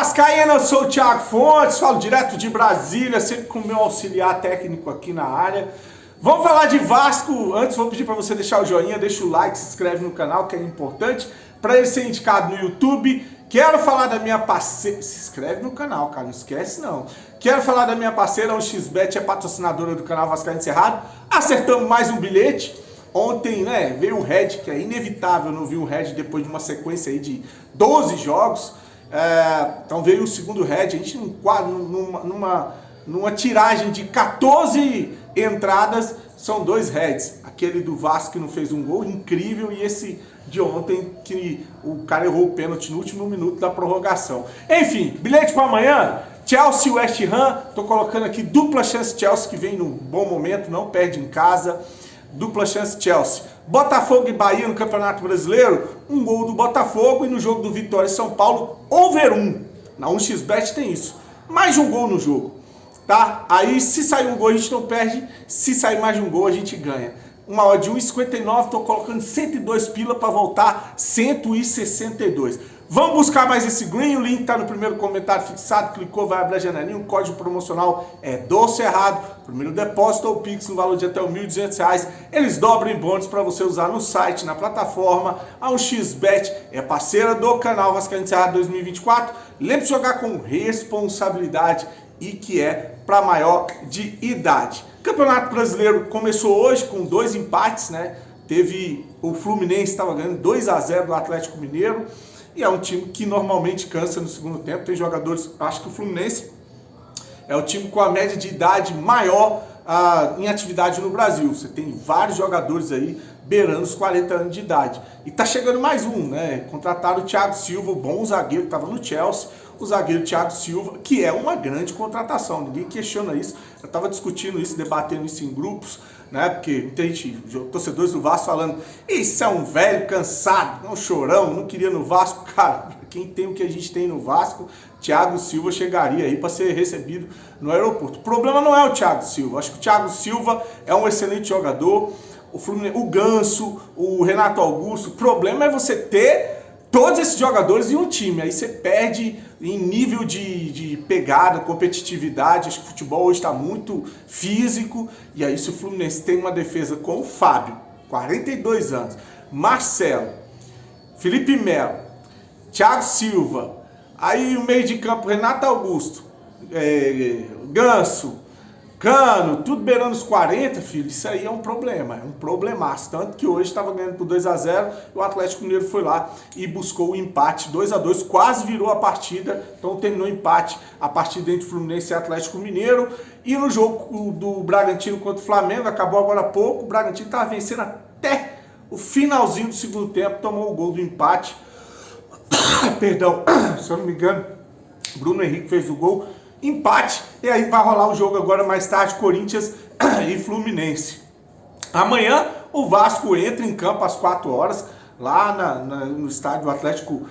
Vascaína, eu sou o Thiago Fontes, falo direto de Brasília, sempre com o meu auxiliar técnico aqui na área. Vamos falar de Vasco. Antes vou pedir para você deixar o joinha, deixa o like, se inscreve no canal, que é importante para ele ser indicado no YouTube. Quero falar da minha parceira... Se inscreve no canal, cara, não esquece não. Quero falar da minha parceira, o XBet, é patrocinadora do canal Vascaína Cerrado. Acertamos mais um bilhete. Ontem, né, veio o Red, que é inevitável não vir o Red depois de uma sequência aí de 12 jogos. Então veio o segundo Red, a gente numa tiragem de 14 entradas, são dois Reds. Aquele do Vasco que não fez um gol, incrível, e esse de ontem que o cara errou o pênalti no último minuto da prorrogação. Enfim, bilhete para amanhã, Chelsea e West Ham, tô colocando aqui dupla chance Chelsea, que vem num bom momento, não perde em casa. Dupla chance Chelsea. Botafogo e Bahia no Campeonato Brasileiro, um gol do Botafogo, e no jogo do Vitória e São Paulo, over 1. Na 1xBet tem isso. Mais de um gol no jogo, tá? Aí se sair um gol a gente não perde, se sair mais de um gol a gente ganha. Uma odd de 1,59, tô colocando 102 pila para voltar 162. Vamos buscar mais esse green, o link tá no primeiro comentário fixado, clicou, vai abrir a janelinha, o código promocional é do Cerrado, primeiro depósito ou Pix no valor de até R$ 1.200, eles dobram em bônus para você usar no site, na plataforma. A 1xBet é parceira do canal Vascaína Cerrado 2024, lembre de jogar com responsabilidade e que é para maior de idade. Campeonato Brasileiro começou hoje com 2 empates, né? Teve o Fluminense, estava ganhando 2-0 do Atlético Mineiro, e é um time que normalmente cansa no segundo tempo. Tem jogadores, acho que o Fluminense é o time com a média de idade maior em atividade no Brasil. Você tem vários jogadores aí beirando os 40 anos de idade. E tá chegando mais um, né? Contrataram o Thiago Silva, o bom zagueiro que estava no Chelsea. O zagueiro Thiago Silva, que é uma grande contratação, ninguém questiona isso. Eu estava discutindo isso, debatendo isso em grupos, né? Porque tem gente, torcedores do Vasco falando: isso é um velho cansado, um chorão, não queria no Vasco. Cara, quem tem o que a gente tem no Vasco, Thiago Silva chegaria aí para ser recebido no aeroporto. O problema não é o Thiago Silva, acho que o Thiago Silva é um excelente jogador. O Ganso, o Renato Augusto, o problema é você ter todos esses jogadores em um time, aí você perde em nível de pegada, competitividade. Acho que o futebol hoje está muito físico, e aí se o Fluminense tem uma defesa com o Fábio, 42 anos, Marcelo, Felipe Melo, Thiago Silva, aí o meio de campo, Renato Augusto, Ganso, Cano, tudo beirando os 40, filho, isso aí é um problema, é um problemaço. Tanto que hoje estava ganhando por 2-0 e o Atlético Mineiro foi lá e buscou o empate, 2-2, quase virou a partida. Então terminou o empate, a partida entre Fluminense e Atlético Mineiro. E no jogo do Bragantino contra o Flamengo, acabou agora há pouco, o Bragantino estava vencendo até o finalzinho do segundo tempo, tomou o gol do empate. Perdão, se eu não me engano, Bruno Henrique fez o gol. Empate, e aí vai rolar o jogo agora mais tarde, Corinthians e Fluminense. Amanhã o Vasco entra em campo às 4 horas, lá no estádio Atlético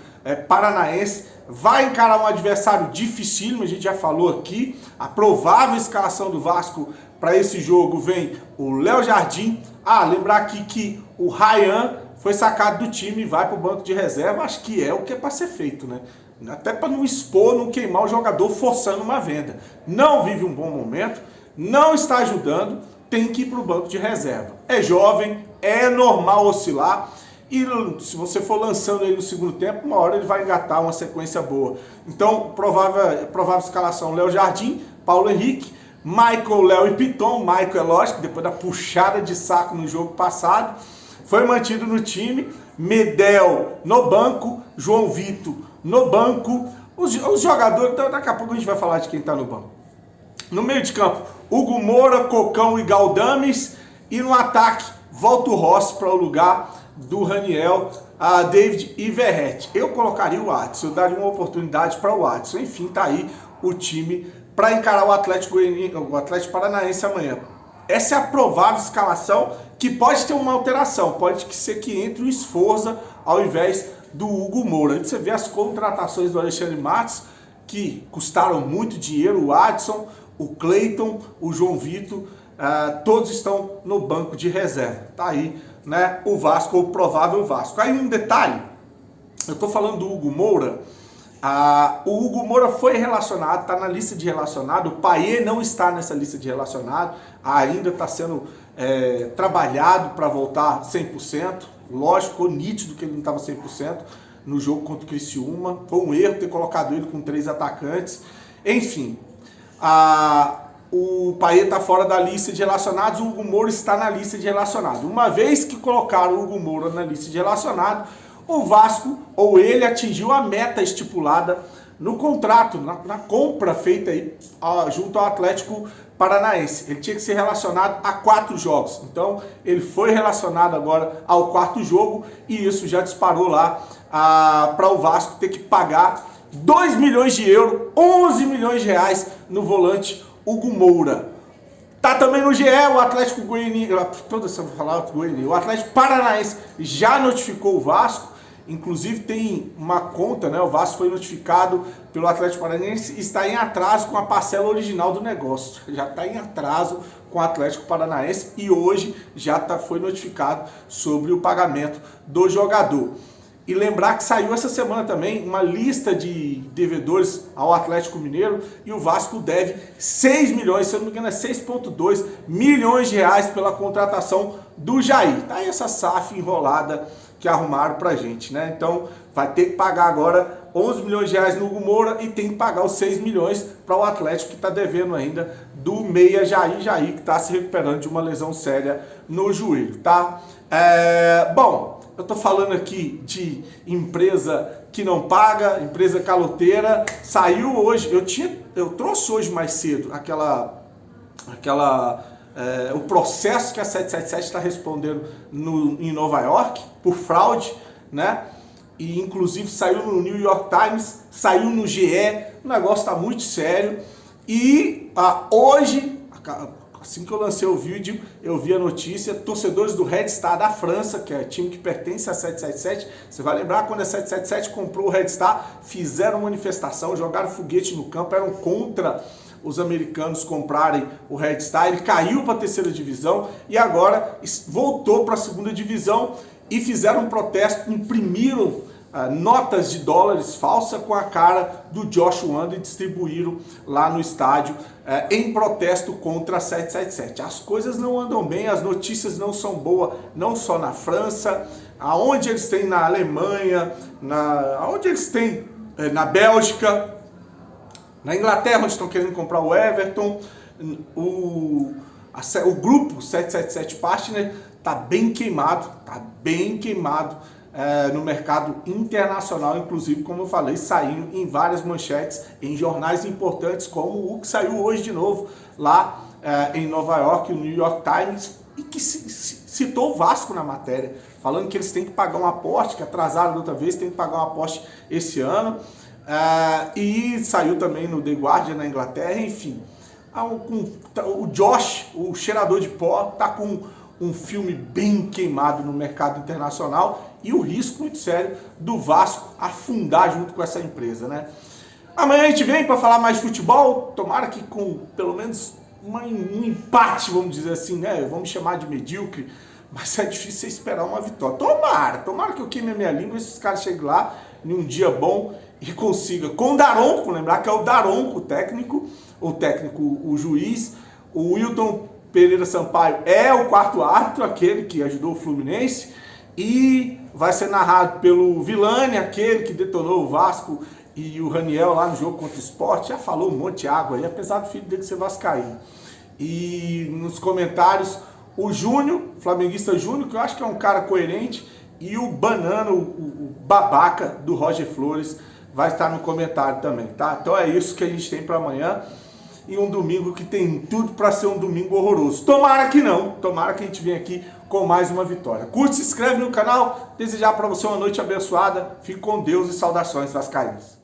Paranaense. Vai encarar um adversário dificílimo, a gente já falou aqui. A provável escalação do Vasco para esse jogo vem o Léo Jardim. Lembrar aqui que o Ryan foi sacado do time e vai para o banco de reserva. Acho que é o que é para ser feito, né? Até para não expor, não queimar o jogador forçando uma venda. Não vive um bom momento, não está ajudando, tem que ir para o banco de reserva. É jovem, é normal oscilar, e se você for lançando ele no segundo tempo, uma hora ele vai engatar uma sequência boa. Então, provável escalação: Léo Jardim, Paulo Henrique, Michael, Léo e Piton. Michael, é lógico, depois da puxada de saco no jogo passado, foi mantido no time. Medel no banco, João Vitor no banco. Os jogadores, então daqui a pouco a gente vai falar de quem está no banco. No meio de campo, Hugo Moura, Cocão e Galdames. E no ataque, volta o Rossi para o lugar do Raniel, David e Verratti. Eu colocaria o Adson, eu daria uma oportunidade para o Adson. Enfim, tá aí o time para encarar o Atlético Paranaense amanhã. Essa é a provável escalação, que pode ter uma alteração. Pode ser que entre o Sforza ao invés do Hugo Moura. Aí você vê as contratações do Alexandre Matos, que custaram muito dinheiro: o Adson, o Cleiton, o João Vitor, todos estão no banco de reserva. Tá aí, né, o Vasco, ou o provável Vasco. Aí um detalhe, eu tô falando do Hugo Moura, O Hugo Moura foi relacionado, está na lista de relacionado. O Payet não está nessa lista de relacionado, ainda está sendo trabalhado para voltar 100%. Lógico, ficou nítido que ele não estava 100% no jogo contra o Criciúma. Foi um erro ter colocado ele com 3 atacantes. Enfim, o Payet está fora da lista de relacionados, o Hugo Moura está na lista de relacionados. Uma vez que colocaram o Hugo Moura na lista de relacionados, o Vasco, ou ele, atingiu a meta estipulada no contrato, na compra feita aí, junto ao Atlético Paranaense. Ele tinha que ser relacionado a 4 jogos. Então, ele foi relacionado agora ao 4º jogo e isso já disparou lá para o Vasco ter que pagar 2 milhões de euros, 11 milhões de reais no volante Hugo Moura. Tá também no GE, o Atlético Goianiense, o Atlético Paranaense já notificou o Vasco. Inclusive tem uma conta, né? O Vasco foi notificado pelo Atlético Paranaense e está em atraso com a parcela original do negócio. Já está em atraso com o Atlético Paranaense e hoje já foi notificado sobre o pagamento do jogador. E lembrar que saiu essa semana também uma lista de devedores ao Atlético Mineiro e o Vasco deve 6 milhões, se eu não me engano é 6,2 milhões de reais pela contratação do Jair. Tá aí essa SAF enrolada que arrumaram pra gente, né? Então vai ter que pagar agora 11 milhões de reais no Hugo Moura e tem que pagar os 6 milhões para o Atlético que está devendo ainda do meia Jair que está se recuperando de uma lesão séria no joelho, tá? Bom, eu tô falando aqui de empresa que não paga, empresa caloteira. Saiu hoje, eu trouxe hoje mais cedo o processo que a 777 está respondendo em Nova York por fraude, né? E inclusive saiu no New York Times, saiu no GE, o negócio está muito sério. E hoje, assim que eu lancei o vídeo, eu vi a notícia, torcedores do Red Star da França, que é time que pertence à 777, você vai lembrar quando a 777 comprou o Red Star, fizeram manifestação, jogaram foguete no campo, eram contra os americanos comprarem o Red Star. Ele caiu para a 3ª divisão e agora voltou para a 2ª divisão e fizeram um protesto, imprimiram notas de dólares falsas com a cara do Josh Wanda e distribuíram lá no estádio em protesto contra a 777. As coisas não andam bem, as notícias não são boas, não só na França, aonde eles têm na Alemanha, aonde eles têm na Bélgica, na Inglaterra, onde estão querendo comprar o Everton. O grupo 777 Partner está bem queimado, no mercado internacional, inclusive, como eu falei, saindo em várias manchetes, em jornais importantes, como o que saiu hoje de novo, lá em Nova York, o New York Times, e que citou o Vasco na matéria, falando que eles têm que pagar um aporte, que atrasaram da outra vez, tem que pagar um aporte esse ano. E saiu também no The Guardian na Inglaterra, enfim. O Josh, o cheirador de pó, tá com um filme bem queimado no mercado internacional e o risco muito sério do Vasco afundar junto com essa empresa, né? Amanhã a gente vem para falar mais de futebol, tomara que com pelo menos um empate, vamos dizer assim, né? Vamos chamar de medíocre, mas é difícil você esperar uma vitória. Tomara que eu queime a minha língua e esses caras cheguem lá em um dia bom e consiga, com o Daronco, lembrar que é o Daronco o juiz, o Wilton Pereira Sampaio é o 4º árbitro, aquele que ajudou o Fluminense, e vai ser narrado pelo Vilani, aquele que detonou o Vasco e o Raniel lá no jogo contra o Sport, já falou um monte de água aí, apesar do filho dele ser vascaíno. E nos comentários, o Júnior, flamenguista Júnior, que eu acho que é um cara coerente, e o Banana, o babaca do Roger Flores, vai estar no comentário também, tá? Então é isso que a gente tem para amanhã. E um domingo que tem tudo para ser um domingo horroroso. Tomara que não, tomara que a gente venha aqui com mais uma vitória. Curte, se inscreve no canal, desejar para você uma noite abençoada. Fique com Deus e saudações vascaínas.